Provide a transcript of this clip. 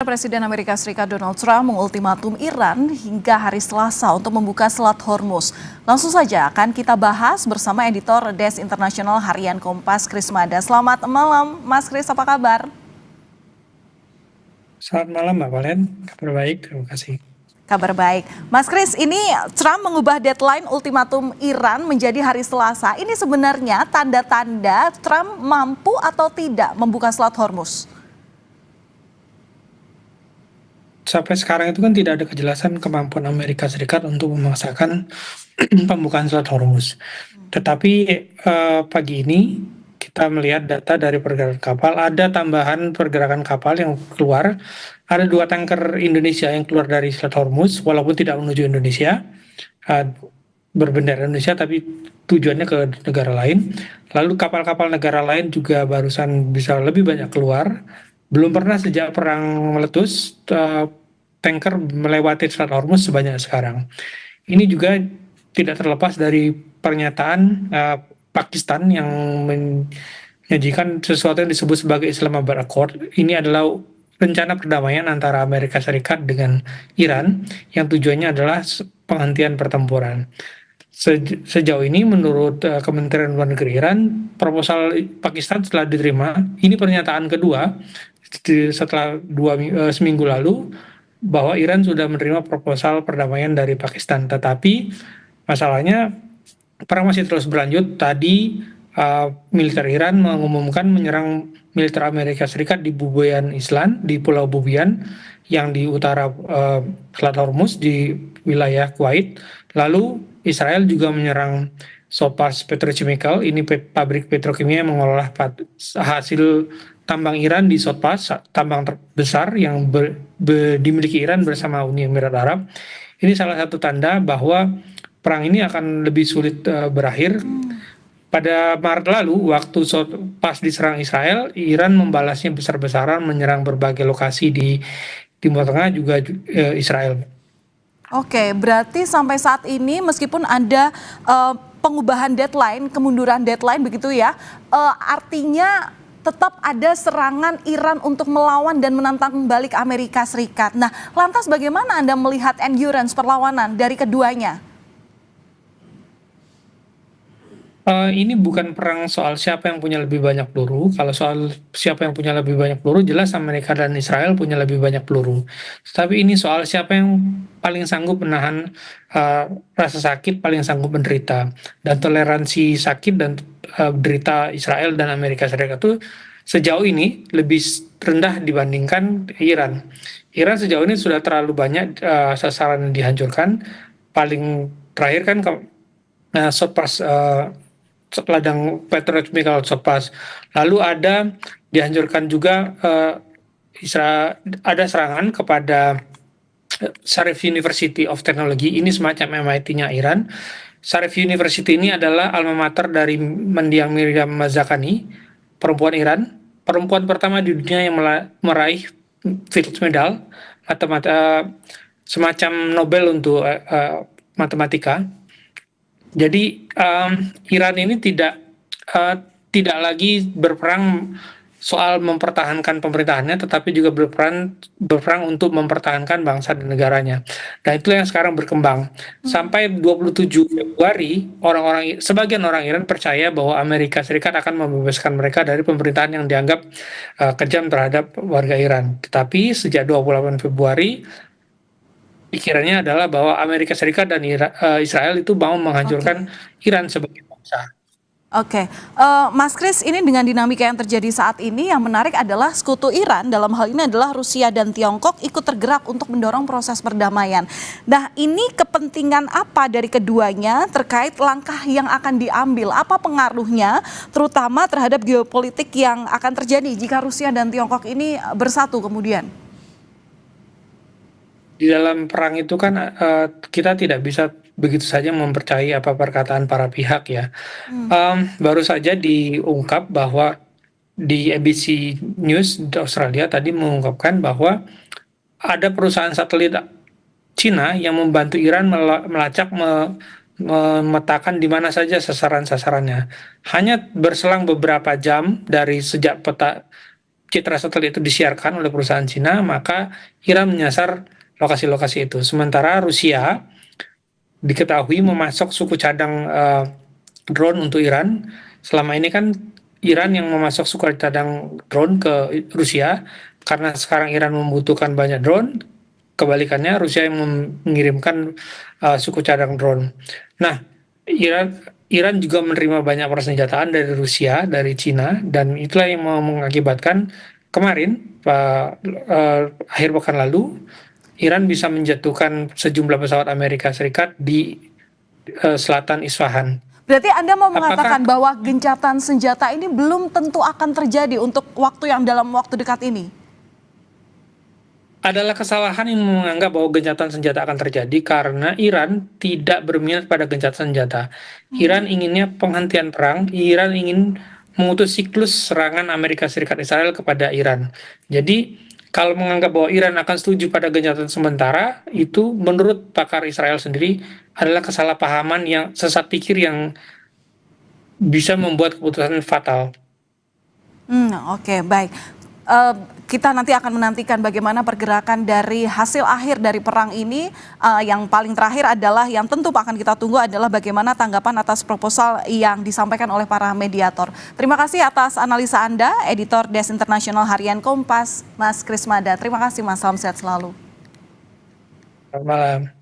Presiden Amerika Serikat Donald Trump mengultimatum Iran hingga hari Selasa untuk membuka Selat Hormuz. Langsung saja akan kita bahas bersama editor Desk Internasional Harian Kompas, Kris Mada. Selamat malam, Mas Kris, apa kabar? Selamat malam Mbak Valen, kabar baik, terima kasih. Kabar baik. Mas Kris, ini Trump mengubah deadline ultimatum Iran menjadi hari Selasa. Ini sebenarnya tanda-tanda Trump mampu atau tidak membuka Selat Hormuz? Sampai sekarang itu kan tidak ada kejelasan kemampuan Amerika Serikat untuk memaksakan pembukaan Selat Hormuz. Tetapi pagi ini kita melihat data dari pergerakan kapal, ada tambahan pergerakan kapal yang keluar. Ada 2 tanker Indonesia yang keluar dari Selat Hormuz, walaupun tidak menuju Indonesia, berbendera Indonesia, tapi tujuannya ke negara lain. Lalu kapal-kapal negara lain juga barusan bisa lebih banyak keluar. Belum pernah sejak perang meletus tanker melewati Selat Hormuz sebanyak sekarang. Ini juga tidak terlepas dari pernyataan Pakistan yang menyajikan sesuatu yang disebut sebagai Islamabad Accord. Ini adalah rencana perdamaian antara Amerika Serikat dengan Iran yang tujuannya adalah penghentian pertempuran. Sejauh ini menurut Kementerian Luar Negeri Iran, proposal Pakistan telah diterima. Ini pernyataan kedua setelah seminggu lalu bahwa Iran sudah menerima proposal perdamaian dari Pakistan. Tetapi masalahnya perang masih terus berlanjut. Tadi militer Iran mengumumkan menyerang militer Amerika Serikat di Bubiyan Island, di Pulau Bubiyan yang di utara Selat Hormuz di wilayah Kuwait. Lalu Israel juga menyerang Sopas Petrochemical, ini pabrik petrokimia yang mengolah hasil tambang Iran di Sopas, tambang terbesar yang dimiliki Iran bersama Uni Emirat Arab. Ini salah satu tanda bahwa perang ini akan lebih sulit berakhir. Pada Maret lalu, waktu pas diserang Israel, Iran membalasnya besar-besaran, menyerang berbagai lokasi di Timur Tengah juga Israel. Oke, berarti sampai saat ini meskipun ada pengubahan deadline, kemunduran deadline begitu ya, artinya tetap ada serangan Iran untuk melawan dan menantang balik Amerika Serikat. Nah, lantas bagaimana Anda melihat endurance perlawanan dari keduanya? Ini bukan perang soal siapa yang punya lebih banyak peluru. Kalau soal siapa yang punya lebih banyak peluru, jelas Amerika dan Israel punya lebih banyak peluru. Tapi ini soal siapa yang paling sanggup menahan rasa sakit, paling sanggup menderita. Dan toleransi sakit dan derita Israel dan Amerika Serikat itu sejauh ini lebih rendah dibandingkan Iran. Iran sejauh ini sudah terlalu banyak sasaran yang dihancurkan. Paling terakhir kan Sopas ladang petrochemical Sopas. Lalu ada dihancurkan juga ada serangan kepada Sharif University of Technology, ini semacam MIT-nya Iran. Sharif University ini adalah alma mater dari mendiang Miriam Mazakani, perempuan Iran, perempuan pertama di dunia yang meraih Fields Medal, semacam Nobel untuk matematika. Jadi Iran ini tidak lagi berperang soal mempertahankan pemerintahannya, tetapi juga berperang untuk mempertahankan bangsa dan negaranya. Dan itu yang sekarang berkembang. Sampai 27 Februari, sebagian orang Iran percaya bahwa Amerika Serikat akan membebaskan mereka dari pemerintahan yang dianggap kejam terhadap warga Iran. Tetapi sejak 28 Februari, pikirannya adalah bahwa Amerika Serikat dan Israel itu mau menghancurkan Iran sebagai bangsa. Oke, Mas Kris, ini dengan dinamika yang terjadi saat ini yang menarik adalah sekutu Iran, dalam hal ini adalah Rusia dan Tiongkok, ikut tergerak untuk mendorong proses perdamaian. Nah, ini kepentingan apa dari keduanya terkait langkah yang akan diambil? Apa pengaruhnya terutama terhadap geopolitik yang akan terjadi jika Rusia dan Tiongkok ini bersatu kemudian? Di dalam perang itu kan kita tidak bisa begitu saja mempercayai apa perkataan para pihak ya. Baru saja diungkap bahwa di ABC News di Australia tadi mengungkapkan bahwa ada perusahaan satelit Cina yang membantu Iran melacak memetakan di mana saja sasaran-sasarannya. Hanya berselang beberapa jam dari sejak citra satelit itu disiarkan oleh perusahaan Cina, maka Iran menyasar lokasi-lokasi itu. Sementara Rusia diketahui memasok suku cadang drone untuk Iran. Selama ini kan Iran yang memasok suku cadang drone ke Rusia, karena sekarang Iran membutuhkan banyak drone, kebalikannya Rusia yang mengirimkan suku cadang drone. Nah, Iran juga menerima banyak persenjataan dari Rusia, dari Cina, dan itulah yang mengakibatkan kemarin, akhir pekan lalu, Iran bisa menjatuhkan sejumlah pesawat Amerika Serikat di selatan Isfahan. Berarti Anda mau mengatakan Apakah bahwa gencatan senjata ini belum tentu akan terjadi untuk waktu yang dalam waktu dekat ini? adalah kesalahan yang menganggap bahwa gencatan senjata akan terjadi karena Iran tidak berminat pada gencatan senjata. Iran inginnya penghentian perang, Iran ingin memutus siklus serangan Amerika Serikat Israel kepada Iran. Jadi kalau menganggap bahwa Iran akan setuju pada gencatan sementara, itu menurut pakar Israel sendiri adalah kesalahpahaman yang sesat pikir yang bisa membuat keputusan fatal. Oke, baik. Eh, kita nanti akan menantikan bagaimana pergerakan dari hasil akhir dari perang ini. Yang paling terakhir adalah yang tentu akan kita tunggu adalah bagaimana tanggapan atas proposal yang disampaikan oleh para mediator. Terima kasih atas analisa Anda, Editor Desk Internasional Harian Kompas, Mas Krismada. Terima kasih Mas, salam sehat selalu. Selamat malam.